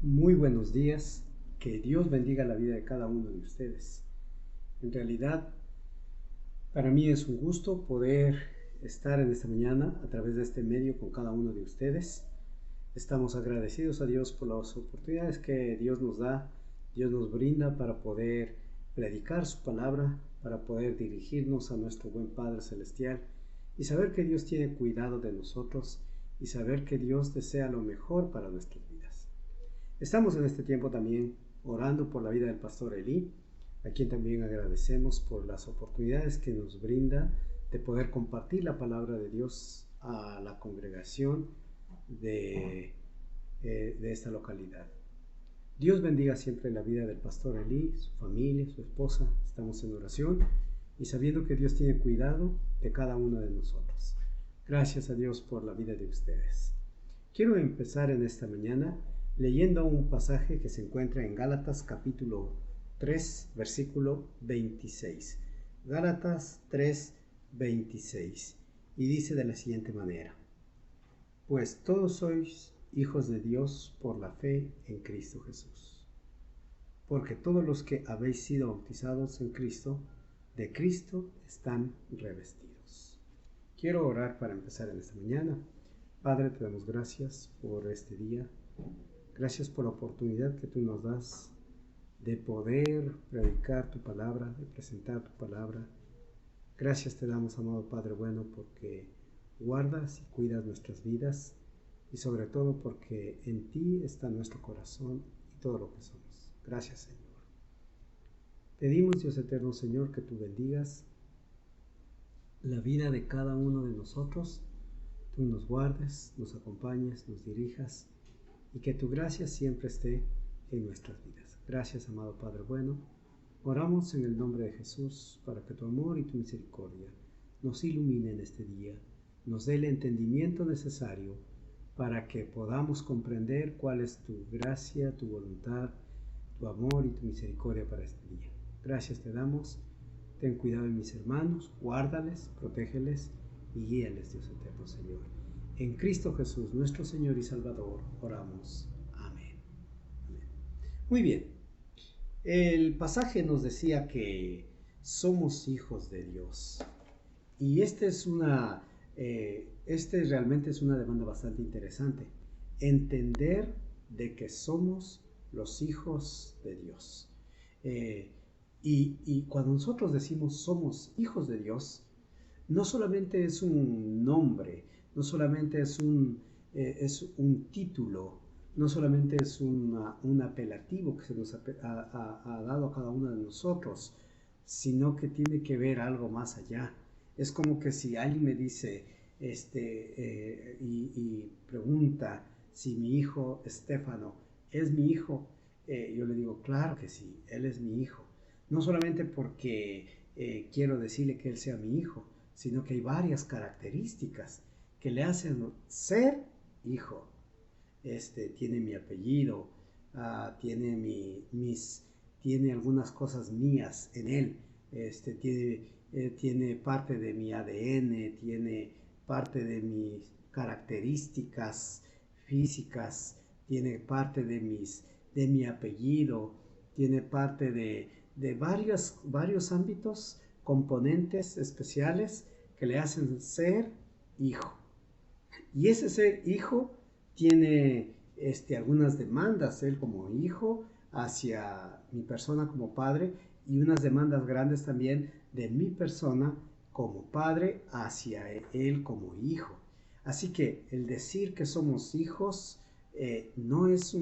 Muy buenos días, que Dios bendiga la vida de cada uno de ustedes. En realidad, para mí es un gusto poder estar en esta mañana a través de este medio con cada uno de ustedes. Estamos agradecidos a Dios por las oportunidades que Dios nos da, Dios nos brinda para poder predicar su palabra, para poder dirigirnos a nuestro buen Padre Celestial y saber que Dios tiene cuidado de nosotros y saber que Dios desea lo mejor para nuestras vidas. Estamos en este tiempo también orando por la vida del pastor Elí, a quien también agradecemos por las oportunidades que nos brinda de poder compartir la palabra de Dios a la congregación de esta localidad. Dios bendiga siempre la vida del pastor Elí, su familia, su esposa. Estamos en oración y sabiendo que Dios tiene cuidado de cada uno de nosotros. Gracias a Dios por la vida de ustedes. Quiero empezar en esta mañana leyendo un pasaje que se encuentra en Gálatas capítulo 3, versículo 26. Gálatas 3, 26. Y dice de la siguiente manera: Pues todos sois hijos de Dios por la fe en Cristo Jesús. Porque todos los que habéis sido bautizados en Cristo, de Cristo están revestidos. Quiero orar para empezar en esta mañana. Padre, te damos gracias por este día. Gracias por la oportunidad que tú nos das de poder predicar tu palabra, de presentar tu palabra. Gracias te damos, amado Padre bueno, porque guardas y cuidas nuestras vidas y sobre todo porque en ti está nuestro corazón y todo lo que somos. Gracias, Señor. Pedimos, Dios eterno, Señor, que tú bendigas la vida de cada uno de nosotros. Tú nos guardes, nos acompañes, nos dirijas y que tu gracia siempre esté en nuestras vidas. Gracias, amado Padre bueno. Oramos en el nombre de Jesús para que tu amor y tu misericordia nos iluminen este día, nos dé el entendimiento necesario para que podamos comprender cuál es tu gracia, tu voluntad, tu amor y tu misericordia para este día. Gracias te damos. Ten cuidado de mis hermanos, guárdales, protégeles y guíales, Dios eterno, Señor. En Cristo Jesús, nuestro Señor y Salvador, oramos. Amén. Amén. Muy bien. El pasaje nos decía que somos hijos de Dios. Y este realmente es una demanda bastante interesante. Entender de que somos los hijos de Dios. Y cuando nosotros decimos somos hijos de Dios, no solamente es un nombre, no solamente es un título, no solamente es un apelativo que se nos ha dado a cada uno de nosotros, sino que tiene que ver algo más allá. Es como que si alguien me dice y pregunta si mi hijo Estefano es mi hijo, yo le digo, claro que sí, él es mi hijo. No solamente porque quiero decirle que él sea mi hijo, sino que hay varias características que le hacen ser hijo. Tiene mi apellido, tiene algunas cosas mías en él, tiene parte de mi ADN, tiene parte de mis características físicas, tiene parte de mi apellido, tiene parte de varios ámbitos, componentes especiales que le hacen ser hijo. Y ese ser hijo tiene algunas demandas, él como hijo, hacia mi persona como padre, y unas demandas grandes también de mi persona como padre hacia él como hijo. Así que el decir que somos hijos no es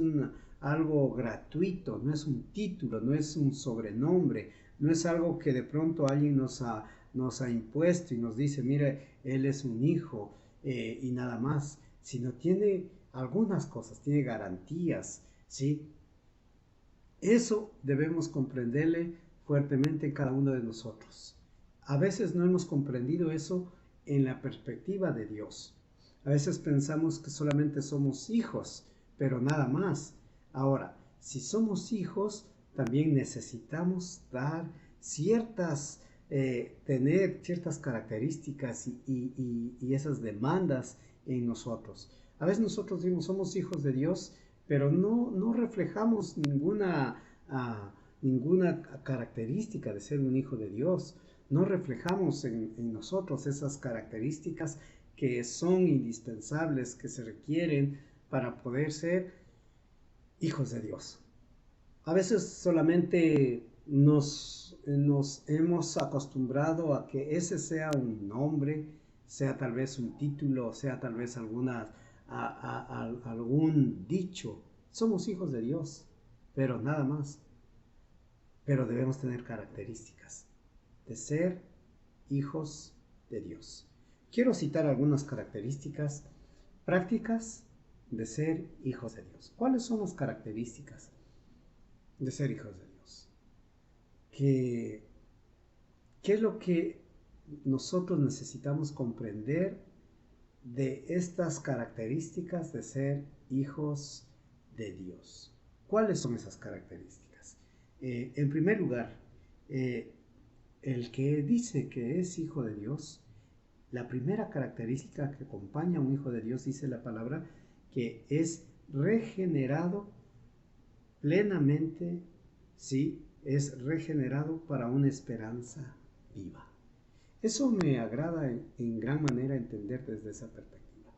algo gratuito, no es un título, no es un sobrenombre, no es algo que de pronto alguien nos ha impuesto y nos dice, mire, él es un hijo y nada más, sino tiene algunas cosas, tiene garantías, ¿sí? Eso debemos comprenderle fuertemente en cada uno de nosotros. A veces no hemos comprendido eso en la perspectiva de Dios. A veces pensamos que solamente somos hijos, pero nada más. Ahora, si somos hijos, también necesitamos tener ciertas características y esas demandas en nosotros. A veces nosotros decimos somos hijos de Dios, pero no reflejamos ninguna característica de ser un hijo de Dios. No reflejamos en nosotros esas características que son indispensables, que se requieren para poder ser hijos de Dios. A veces solamente nos hemos acostumbrado a que ese sea un nombre, sea tal vez un título, sea tal vez algún dicho. Somos hijos de Dios, pero nada más. Pero debemos tener características de ser hijos de Dios. Quiero citar algunas características prácticas de ser hijos de Dios. ¿Cuáles son las características de ser hijos de Dios? ¿Qué es lo que nosotros necesitamos comprender de estas características de ser hijos de Dios? ¿Cuáles son esas características? En primer lugar, el que dice que es hijo de Dios, la primera característica que acompaña a un hijo de Dios, dice la palabra, que es regenerado plenamente, sí, es regenerado para una esperanza viva. Eso me agrada en gran manera entender desde esa perspectiva.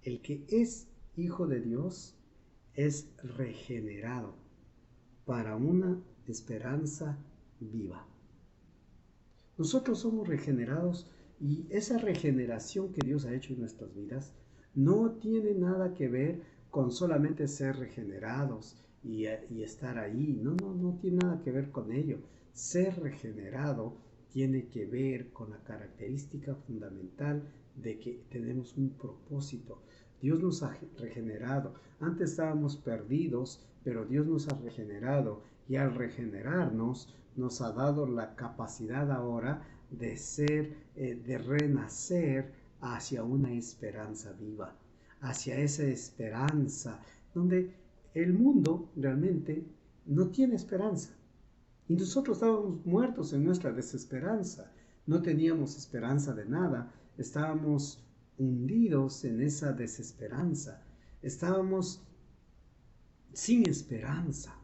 El que es hijo de Dios es regenerado para una esperanza viva. Nosotros somos regenerados y esa regeneración que Dios ha hecho en nuestras vidas no tiene nada que ver con solamente ser regenerados y estar ahí. No tiene nada que ver con ello. Ser regenerado tiene que ver con la característica fundamental de que tenemos un propósito. Dios nos ha regenerado. Antes estábamos perdidos, pero Dios nos ha regenerado y al regenerarnos nos ha dado la capacidad ahora de ser, de renacer hacia una esperanza viva, hacia esa esperanza donde el mundo realmente no tiene esperanza. Y nosotros estábamos muertos en nuestra desesperanza, no teníamos esperanza de nada, estábamos hundidos en esa desesperanza, estábamos sin esperanza.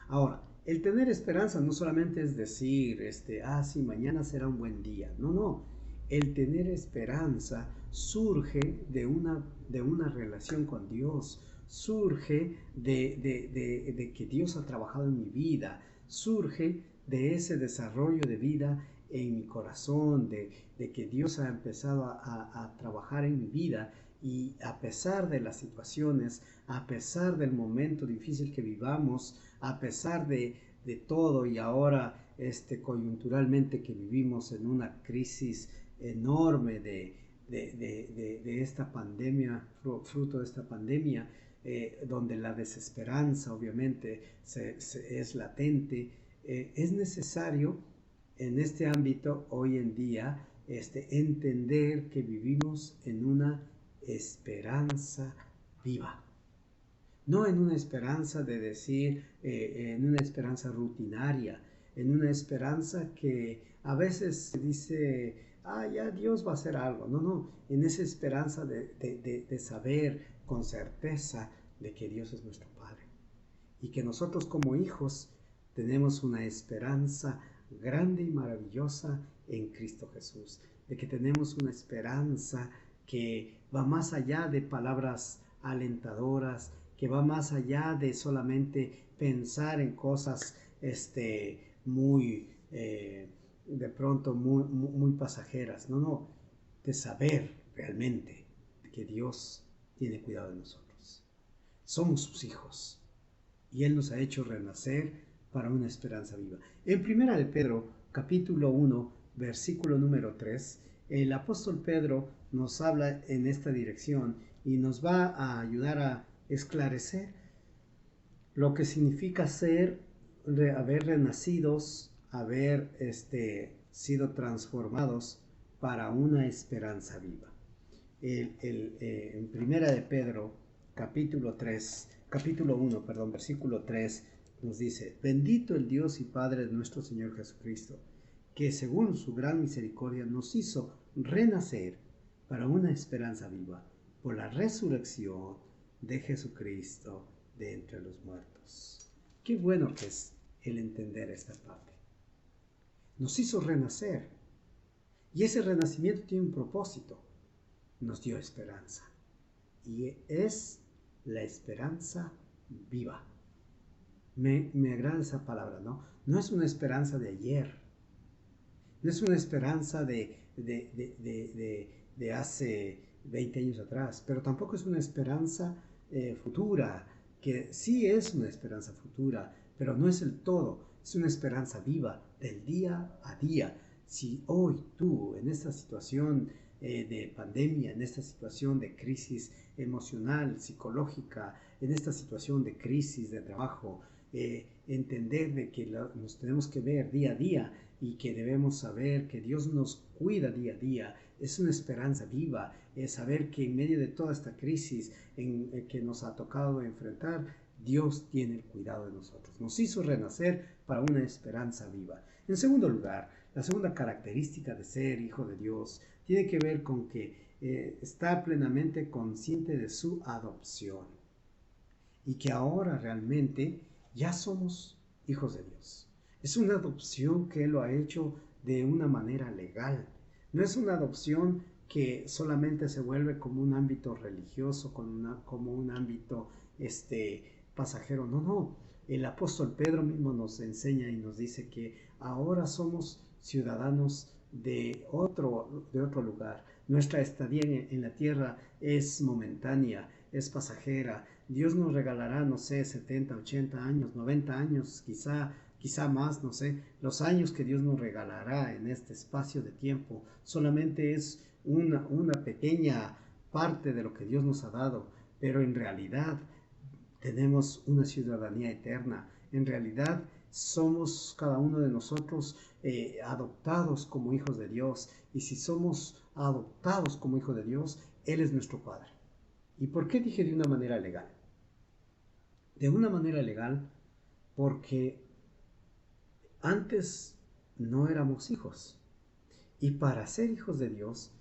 Ahora, el tener esperanza no solamente es decir, sí, mañana será un buen día. No. El tener esperanza surge de una relación con Dios, surge de que Dios ha trabajado en mi vida, surge de ese desarrollo de vida en mi corazón, de que Dios ha empezado a trabajar en mi vida y a pesar de las situaciones, a pesar del momento difícil que vivamos, a pesar de todo y ahora coyunturalmente que vivimos en una crisis enorme de esta pandemia, fruto de esta pandemia, donde la desesperanza obviamente es latente, es necesario en este ámbito hoy en día entender que vivimos en una esperanza viva. No en una esperanza de decir, en una esperanza rutinaria, en una esperanza que a veces se dice, ya Dios va a hacer algo. No, en esa esperanza de saber con certeza de que Dios es nuestro Padre. Y que nosotros como hijos tenemos una esperanza grande y maravillosa en Cristo Jesús. De que tenemos una esperanza que va más allá de palabras alentadoras, que va más allá de solamente pensar en cosas muy, de pronto, muy pasajeras. No, de saber realmente que Dios tiene cuidado de nosotros. Somos sus hijos y Él nos ha hecho renacer para una esperanza viva. En Primera de Pedro, capítulo 1, versículo número 3, el apóstol Pedro nos habla en esta dirección y nos va a ayudar a esclarecer lo que significa haber renacidos, haber sido transformados para una esperanza viva. En Primera de Pedro, capítulo 1, versículo 3, nos dice: bendito el Dios y Padre de nuestro Señor Jesucristo, que según su gran misericordia nos hizo renacer para una esperanza viva, por la resurrección de Jesucristo de entre los muertos. Qué bueno que es el entender esta parte. Nos hizo renacer. Y ese renacimiento tiene un propósito. Nos dio esperanza. Y es la esperanza viva. Me agrada esa palabra, ¿no? No es una esperanza de ayer. No es una esperanza de hace 20 años atrás, pero tampoco es una esperanza futura, que sí es una esperanza futura, pero no es el todo. Es una esperanza viva del día a día. Si hoy tú, en esta situación de pandemia, en esta situación de crisis emocional, psicológica, en esta situación de crisis de trabajo, entender de que nos tenemos que ver día a día y que debemos saber que Dios nos cuida día a día, es una esperanza viva, es saber que en medio de toda esta crisis que nos ha tocado enfrentar, Dios tiene el cuidado de nosotros. Nos hizo renacer para una esperanza viva. En segundo lugar, la segunda característica de ser hijo de Dios tiene que ver con que está plenamente consciente de su adopción y que ahora realmente ya somos hijos de Dios. Es una adopción que Él lo ha hecho de una manera legal. No es una adopción que solamente se vuelve como un ámbito religioso, como un ámbito pasajero. No, no. El apóstol Pedro mismo nos enseña y nos dice que ahora somos ciudadanos de otro lugar. Nuestra estadía en la tierra es momentánea, es pasajera. Dios nos regalará, no sé, 70, 80 años, 90 años, quizá más, no sé. Los años que Dios nos regalará en este espacio de tiempo solamente es una pequeña parte de lo que Dios nos ha dado, pero en realidad tenemos una ciudadanía eterna. En realidad somos cada uno de nosotros adoptados como hijos de Dios. Y si somos adoptados como hijos de Dios, Él es nuestro Padre. ¿Y por qué dije de una manera legal? De una manera legal porque antes no éramos hijos. Y para ser hijos de Dios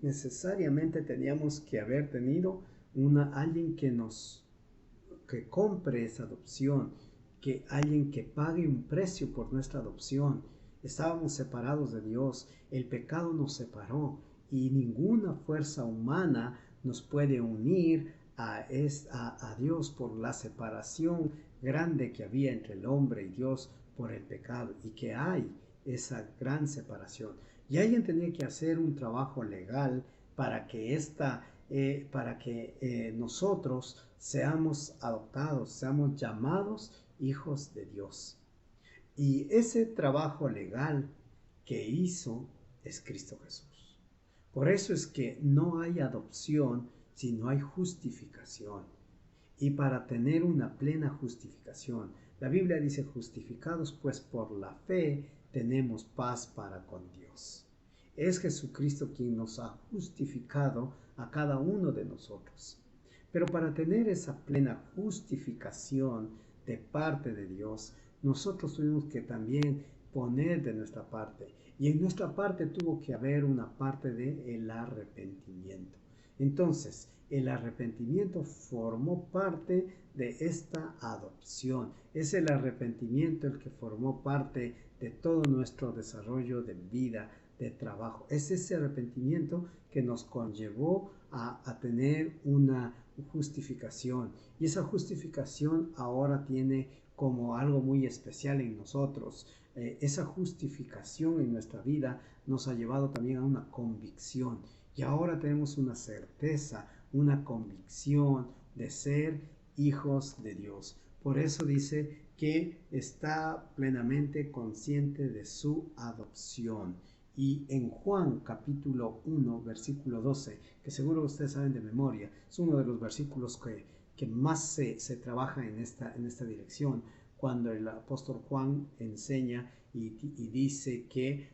necesariamente teníamos que haber tenido alguien que compre esa adopción, que alguien que pague un precio por nuestra adopción. Estábamos separados de Dios, el pecado nos separó y ninguna fuerza humana nos puede unir a Dios por la separación grande que había entre el hombre y Dios por el pecado, y que hay esa gran separación. Y alguien tenía que hacer un trabajo legal para que nosotros seamos adoptados, seamos llamados hijos de Dios. Y ese trabajo legal que hizo es Cristo Jesús. Por eso es que no hay adopción si no hay justificación. Y para tener una plena justificación, la Biblia dice: justificados pues por la fe tenemos paz para con Dios. Es Jesucristo quien nos ha justificado a cada uno de nosotros. Pero para tener esa plena justificación de parte de Dios, nosotros tuvimos que también poner de nuestra parte. Y en nuestra parte tuvo que haber una parte del arrepentimiento. Entonces, el arrepentimiento formó parte de esta adopción. Es el arrepentimiento el que formó parte de todo nuestro desarrollo de vida, de trabajo. Es ese arrepentimiento que nos conllevó a tener una justificación. Y esa justificación ahora tiene como algo muy especial en nosotros. Esa justificación en nuestra vida nos ha llevado también a una convicción. Y ahora tenemos una certeza, una convicción de ser hijos de Dios. Por eso dice que está plenamente consciente de su adopción. Y en Juan capítulo 1, versículo 12, que seguro ustedes saben de memoria, es uno de los versículos que más se trabaja en esta dirección, cuando el apóstol Juan enseña y dice que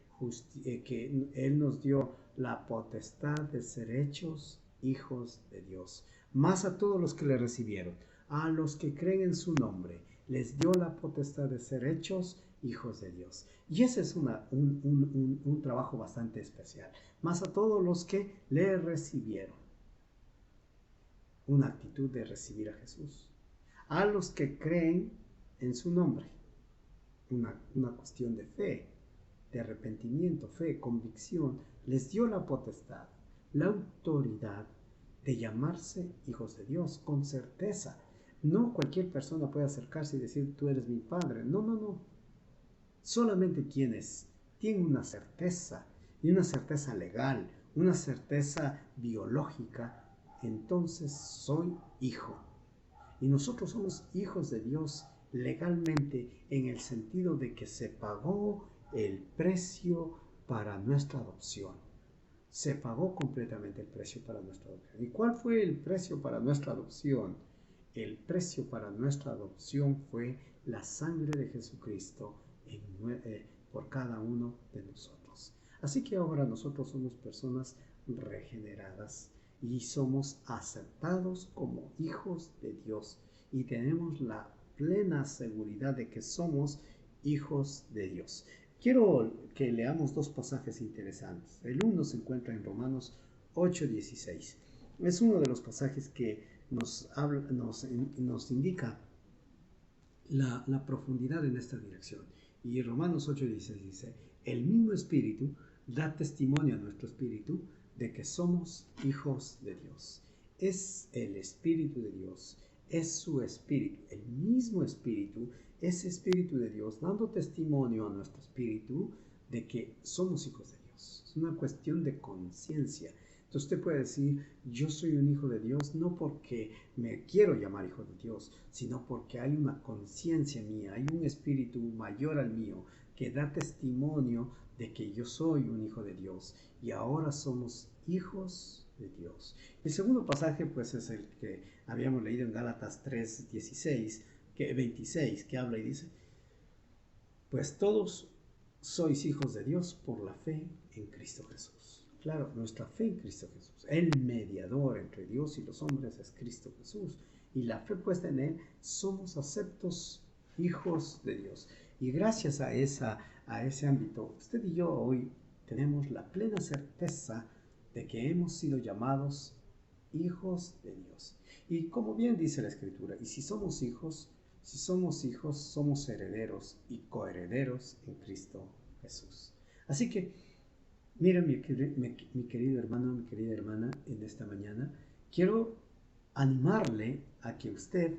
Él nos dio la potestad de ser hechos hijos de Dios, más a todos los que le recibieron, a los que creen en su nombre, les dio la potestad de ser hechos hijos de Dios. Y ese es un trabajo bastante especial, más a todos los que le recibieron. una actitud de recibir a Jesús. A los que creen en su nombre, una cuestión de fe, de arrepentimiento, fe, convicción, les dio la potestad, la autoridad de llamarse hijos de Dios con certeza. No cualquier persona puede acercarse y decir, tú eres mi padre. No, no, no. Solamente quienes tienen una certeza, y una certeza legal, una certeza biológica, entonces soy hijo. Y nosotros somos hijos de Dios legalmente en el sentido de que se pagó el precio para nuestra adopción. Se pagó completamente el precio para nuestra adopción. ¿Y cuál fue el precio para nuestra adopción? El precio para nuestra adopción fue la sangre de Jesucristo por cada uno de nosotros. Así que ahora nosotros somos personas regeneradas y somos aceptados como hijos de Dios y tenemos la plena seguridad de que somos hijos de Dios. Quiero que leamos dos pasajes interesantes. El uno se encuentra en Romanos 8:16. Es uno de los pasajes que nos indica la profundidad en esta dirección. Y Romanos 8:16 dice, el mismo Espíritu da testimonio a nuestro espíritu de que somos hijos de Dios. Es el Espíritu de Dios, es su Espíritu, el mismo Espíritu, ese Espíritu de Dios, dando testimonio a nuestro espíritu de que somos hijos de Dios. Es una cuestión de conciencia. Entonces usted puede decir, yo soy un hijo de Dios no porque me quiero llamar hijo de Dios, sino porque hay una conciencia mía, hay un espíritu mayor al mío que da testimonio de que yo soy un hijo de Dios y ahora somos hijos de Dios. El segundo pasaje pues es el que habíamos leído en Gálatas 3:26, que habla y dice, pues todos sois hijos de Dios por la fe en Cristo Jesús. Claro, nuestra fe en Cristo Jesús, el mediador entre Dios y los hombres es Cristo Jesús. Y la fe puesta en Él, somos aceptos hijos de Dios. Y gracias a ese ámbito, usted y yo hoy tenemos la plena certeza de que hemos sido llamados hijos de Dios. Y como bien dice la Escritura, y si somos hijos, somos herederos y coherederos en Cristo Jesús. Así que, mira, mi querido hermano, mi querida hermana, en esta mañana, quiero animarle a que usted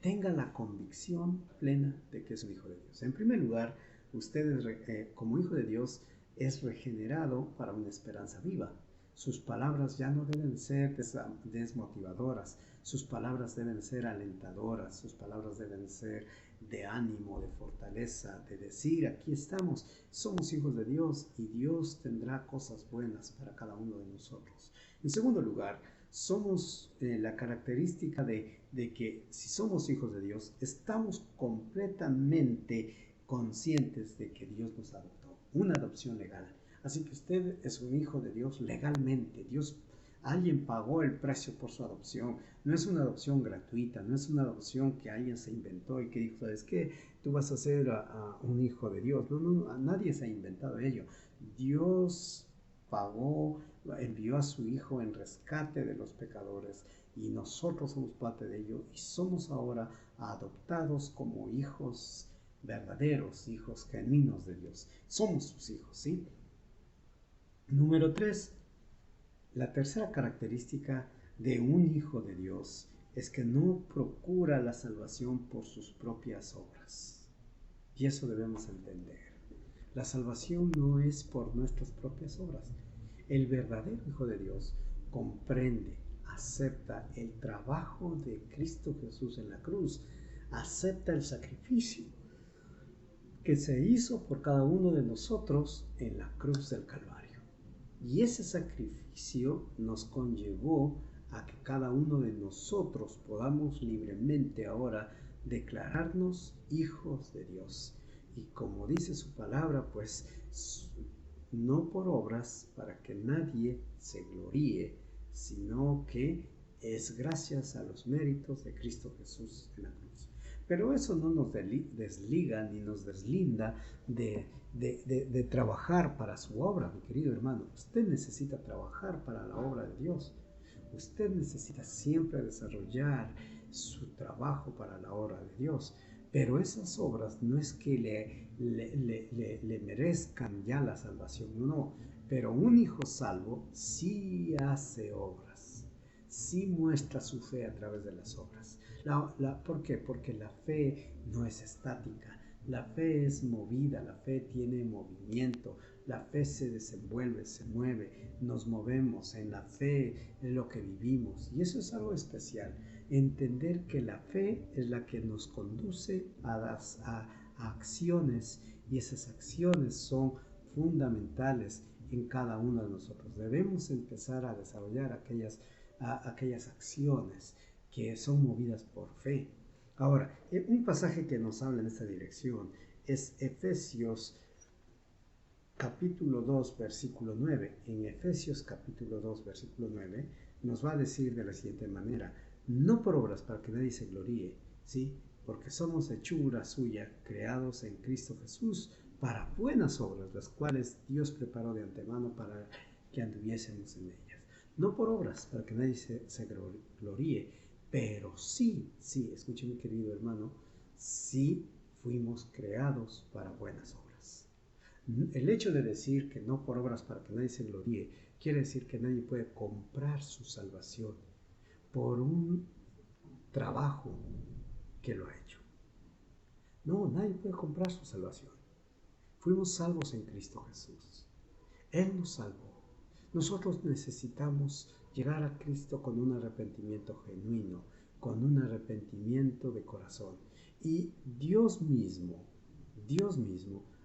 tenga la convicción plena de que es un hijo de Dios. En primer lugar, usted como hijo de Dios es regenerado para una esperanza viva. Sus palabras ya no deben ser desmotivadoras, sus palabras deben ser alentadoras, sus palabras deben ser de ánimo, de fortaleza, de decir, aquí estamos, somos hijos de Dios y Dios tendrá cosas buenas para cada uno de nosotros. En segundo lugar, somos la característica de que si somos hijos de Dios, estamos completamente conscientes de que Dios nos adoptó, una adopción legal. Así que usted es un hijo de Dios legalmente. Alguien pagó el precio por su adopción. No es una adopción gratuita, no es una adopción que alguien se inventó y que dijo, ¿sabes qué? Tú vas a ser un hijo de Dios. No, nadie se ha inventado ello. Dios pagó, envió a su Hijo en rescate de los pecadores y nosotros somos parte de ello y somos ahora adoptados como hijos verdaderos, hijos genuinos de Dios. Somos sus hijos, ¿sí? Número 3. La tercera característica de un hijo de Dios es que no procura la salvación por sus propias obras. Y eso debemos entender. La salvación no es por nuestras propias obras. El verdadero hijo de Dios comprende, acepta el trabajo de Cristo Jesús en la cruz, acepta el sacrificio que se hizo por cada uno de nosotros en la cruz del Calvario. Y ese sacrificio nos conllevó a que cada uno de nosotros podamos libremente ahora declararnos hijos de Dios. Y como dice su palabra, pues no por obras para que nadie se gloríe, sino que es gracias a los méritos de Cristo Jesús en la cruz. Pero eso no nos desliga ni nos deslinda de trabajar para su obra, mi querido hermano. Usted necesita trabajar para la obra de Dios. Usted necesita siempre desarrollar su trabajo para la obra de Dios. Pero esas obras no es que le merezcan ya la salvación, no. Pero un hijo salvo sí hace obras, sí muestra su fe a través de las obras. ¿Por qué? Porque la fe no es estática, la fe es movida, la fe tiene movimiento, la fe se desenvuelve, se mueve, nos movemos, en la fe es lo que vivimos y eso es algo especial. Entender que la fe es la que nos conduce a acciones y esas acciones son fundamentales en cada uno de nosotros. Debemos empezar a desarrollar aquellas acciones que son movidas por fe. Ahora, un pasaje que nos habla en esta dirección es Efesios capítulo 2, versículo 9. En Efesios capítulo 2, versículo 9 nos va a decir de la siguiente manera: no por obras para que nadie se gloríe, ¿sí? Porque somos hechura suya, creados en Cristo Jesús para buenas obras, las cuales Dios preparó de antemano para que anduviésemos en ellas. No por obras para que nadie se gloríe, pero sí, escuche mi querido hermano, sí fuimos creados para buenas obras. El hecho de decir que no por obras para que nadie se gloríe, quiere decir que nadie puede comprar su salvación por un trabajo que lo ha hecho. No, nadie puede comprar su salvación. Fuimos salvos en Cristo Jesús. Él nos salvó. Nosotros necesitamos llegar a Cristo con un arrepentimiento genuino, con un arrepentimiento de corazón. Y Dios mismo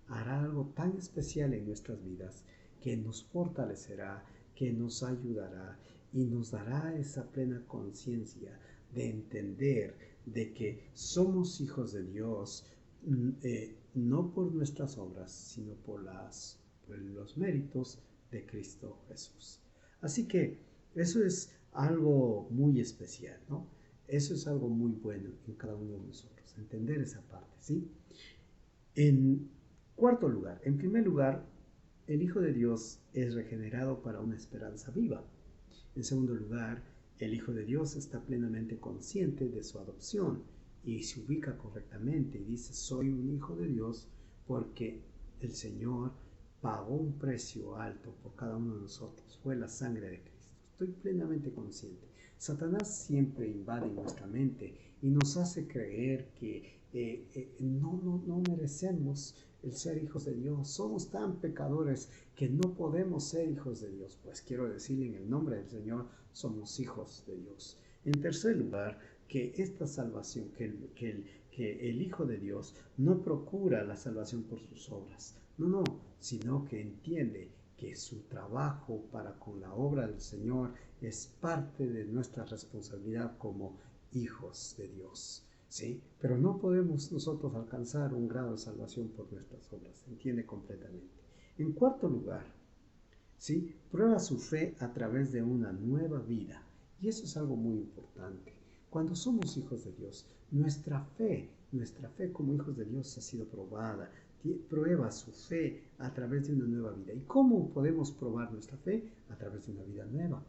hará algo tan especial en nuestras vidas que nos fortalecerá, que nos ayudará y nos dará esa plena conciencia de entender de que somos hijos de Dios, no por nuestras obras, sino por los méritos de Cristo Jesús. Así que eso es algo muy especial, ¿no? Eso es algo muy bueno en cada uno de nosotros, entender esa parte, ¿sí? En cuarto lugar, en primer lugar, el Hijo de Dios es regenerado para una esperanza viva. En segundo lugar, el Hijo de Dios está plenamente consciente de su adopción y se ubica correctamente y dice: soy un hijo de Dios porque el Señor pagó un precio alto por cada uno de nosotros. Fue la sangre de Cristo. Estoy plenamente consciente. Satanás siempre invade nuestra mente y nos hace creer que no merecemos el ser hijos de Dios. Somos tan pecadores que no podemos ser hijos de Dios. Pues quiero decirle, en el nombre del Señor, somos hijos de Dios. En tercer lugar, que esta salvación, que el Hijo de Dios no procura la salvación por sus obras, no, sino que entiende que su trabajo para con la obra del Señor es parte de nuestra responsabilidad como hijos de Dios, ¿sí? Pero no podemos nosotros alcanzar un grado de salvación por nuestras obras, entiende completamente. En cuarto lugar, ¿sí? Prueba su fe a través de una nueva vida, y eso es algo muy importante. Cuando somos hijos de Dios, nuestra fe como hijos de Dios ha sido probada. Prueba su fe a través de una nueva vida. ¿Y cómo podemos probar nuestra fe? A través de una vida nueva.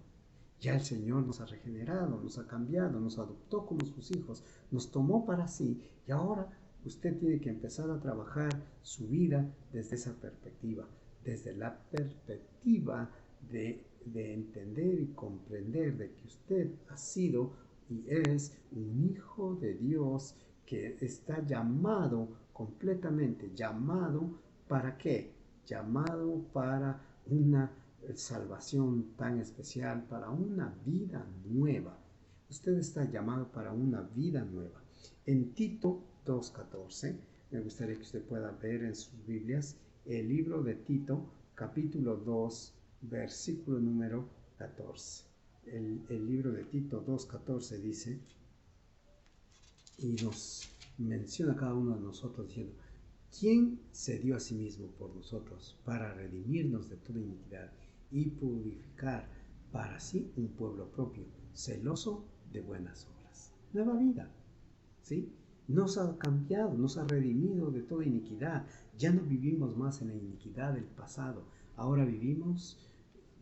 Ya el Señor nos ha regenerado, nos ha cambiado, nos adoptó como sus hijos, nos tomó para sí y ahora usted tiene que empezar a trabajar su vida desde esa perspectiva, desde la perspectiva de entender y comprender de que usted ha sido y es un hijo de Dios que está llamado completamente, llamado ¿para qué? Llamado para una salvación tan especial, para una vida nueva. Usted está llamado para una vida nueva. En Tito 2:14, me gustaría que usted pueda ver en sus Biblias el libro de Tito, capítulo 2, versículo número 14. El libro de Tito 2:14 dice, y nos menciona a cada uno de nosotros diciendo: ¿quién se dio a sí mismo por nosotros para redimirnos de toda iniquidad y purificar para sí un pueblo propio, celoso de buenas obras? Nueva vida, ¿sí? Nos ha cambiado, nos ha redimido de toda iniquidad. Ya no vivimos más en la iniquidad del pasado. Ahora vivimos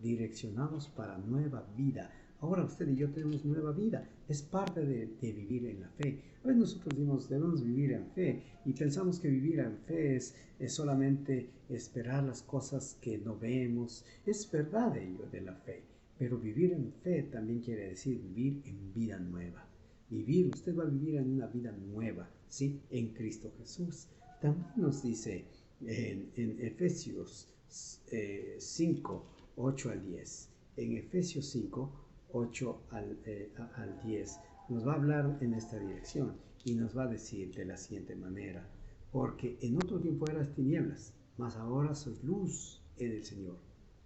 direccionados para nueva vida, Ahora usted y yo tenemos nueva vida. Es parte de vivir en la fe. A veces nosotros decimos, debemos vivir en fe y pensamos que vivir en fe es solamente esperar las cosas que no vemos. Es verdad ello de la fe, pero vivir en fe también quiere decir vivir en vida nueva. Usted va a vivir en una vida nueva, ¿sí? En Cristo Jesús. También nos dice en Efesios 5, 8 al 10. En Efesios 5, 8 al 10, nos va a hablar en esta dirección y nos va a decir de la siguiente manera: porque en otro tiempo eras tinieblas, mas ahora sois luz en el Señor.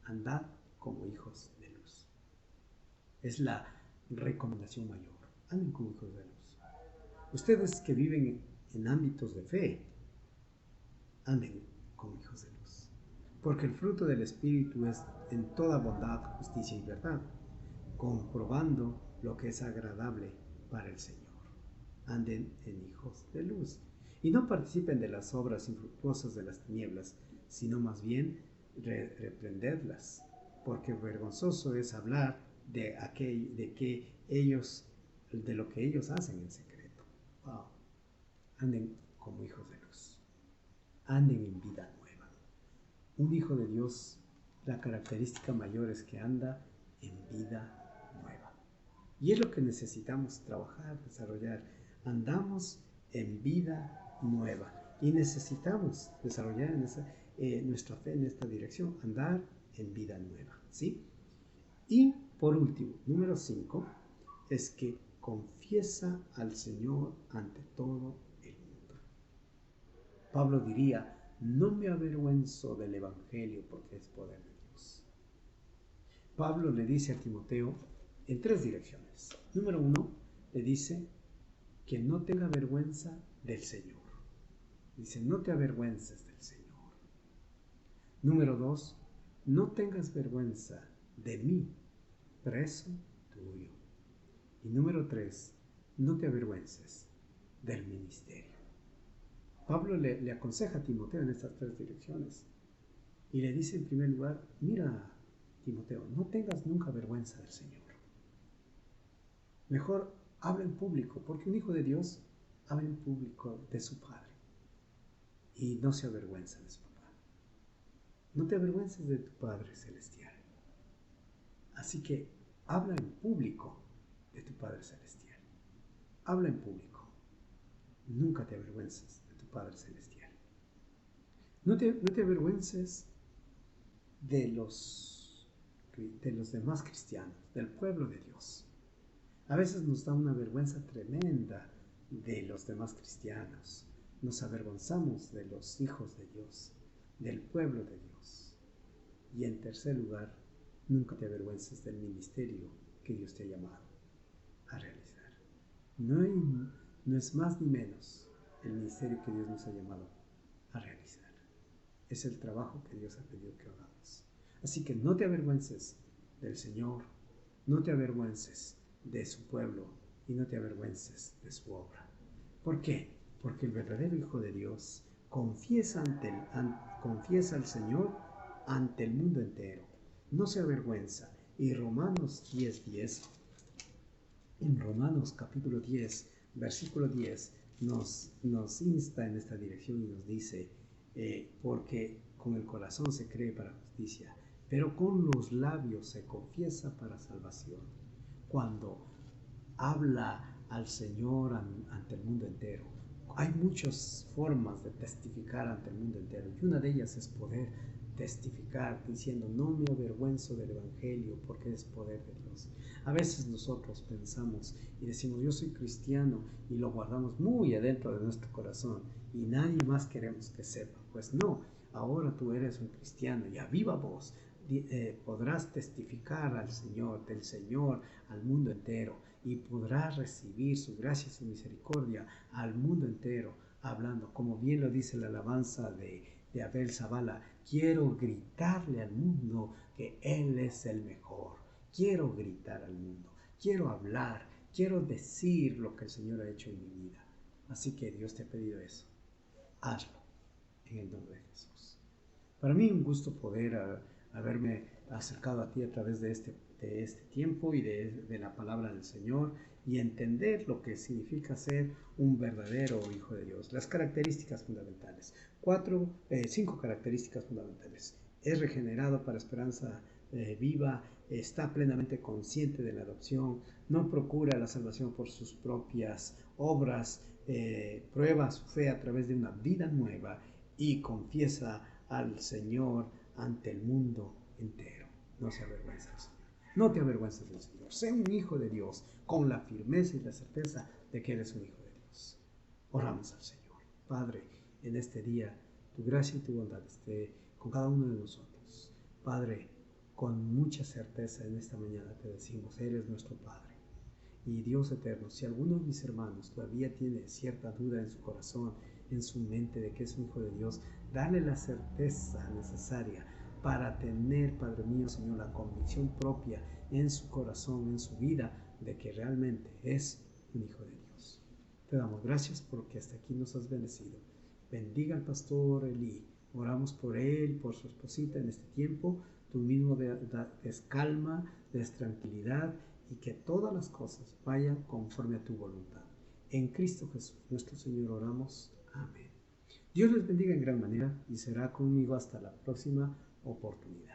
Andad como hijos de luz. Es la recomendación mayor. Anden como hijos de luz. Ustedes que viven en ámbitos de fe, anden como hijos de luz. Porque el fruto del Espíritu es en toda bondad, justicia y verdad, comprobando lo que es agradable para el Señor. Anden en hijos de luz. Y no participen de las obras infructuosas de las tinieblas, sino más bien reprenderlas. Porque vergonzoso es hablar de lo que ellos hacen en secreto. Wow. Anden como hijos de luz. Anden en vida nueva. Un hijo de Dios, la característica mayor es que anda en vida nueva. Y es lo que necesitamos trabajar, desarrollar. Andamos en vida nueva y necesitamos desarrollar nuestra fe en esta dirección, andar en vida nueva, ¿sí? Y por último, número 5, es que confiesa al Señor ante todo el mundo. Pablo diría: no me avergüenzo del Evangelio porque es poder de Dios. Pablo le dice a Timoteo en 3 direcciones. Número 1, le dice que no tenga vergüenza del Señor. Dice: no te avergüences del Señor. Número 2, no tengas vergüenza de mí, preso tuyo. Y número 3, no te avergüences del ministerio. Pablo le aconseja a Timoteo en estas 3 direcciones y le dice en primer lugar: mira, Timoteo, no tengas nunca vergüenza del Señor. Mejor habla en público, porque un hijo de Dios habla en público de su Padre y no se avergüenza de su papá. No te avergüences de tu Padre Celestial. Así que habla en público de tu Padre Celestial. Habla en público. Nunca te avergüences de tu Padre Celestial. No te avergüences de los demás cristianos, del pueblo de Dios. A veces nos da una vergüenza tremenda de los demás cristianos. Nos avergonzamos de los hijos de Dios, del pueblo de Dios. Y en tercer lugar, nunca te avergüences del ministerio que Dios te ha llamado a realizar. No es más ni menos el ministerio que Dios nos ha llamado a realizar. Es el trabajo que Dios ha pedido que hagamos. Así que no te avergüences del Señor, no te avergüences de su pueblo y no te avergüences de su obra. ¿Por qué? Porque el verdadero Hijo de Dios confiesa al Señor ante el mundo entero. No se avergüenza. Y Romanos 10:10, en Romanos capítulo 10, versículo 10, nos insta en esta dirección y nos dice: porque con el corazón se cree para justicia, pero con los labios se confiesa para salvación. Cuando habla al Señor ante el mundo entero, hay muchas formas de testificar ante el mundo entero, y una de ellas es poder testificar diciendo: no me avergüenzo del Evangelio porque es poder de Dios. A veces nosotros pensamos y decimos: yo soy cristiano, y lo guardamos muy adentro de nuestro corazón y nadie más queremos que sepa. Pues no, ahora tú eres un cristiano y a viva voz podrás testificar del Señor al mundo entero, y podrás recibir su gracia y su misericordia al mundo entero, hablando, como bien lo dice la alabanza de Abel Zavala: quiero gritarle al mundo que Él es el mejor. Quiero gritar al mundo, quiero hablar, quiero decir lo que el Señor ha hecho en mi vida. Así que Dios te ha pedido eso. Hazlo en el nombre de Jesús. Para mí un gusto poder haberme acercado a ti a través de de este tiempo y de la palabra del Señor y entender lo que significa ser un verdadero hijo de Dios. Las características fundamentales. 5 características fundamentales. Es regenerado para esperanza viva, está plenamente consciente de la adopción, no procura la salvación por sus propias obras, prueba su fe a través de una vida nueva y confiesa al Señor ante el mundo entero. No se avergüenza del Señor. No te avergüences del Señor. Sé un hijo de Dios con la firmeza y la certeza de que eres un hijo de Dios. Oramos al Señor. Padre, en este día, tu gracia y tu bondad esté con cada uno de nosotros. Padre, con mucha certeza en esta mañana te decimos, eres nuestro Padre. Y Dios eterno, si alguno de mis hermanos todavía tiene cierta duda en su corazón, en su mente de que es un hijo de Dios, dale la certeza necesaria para tener, Padre mío, Señor, la convicción propia en su corazón, en su vida, de que realmente es un hijo de Dios. Te damos gracias porque hasta aquí nos has bendecido. Bendiga al pastor Eli. Oramos por él, por su esposita en este tiempo. Tú mismo des calma, des tranquilidad y que todas las cosas vayan conforme a tu voluntad. En Cristo Jesús, nuestro Señor, oramos. Amén. Dios les bendiga en gran manera y será conmigo hasta la próxima oportunidad.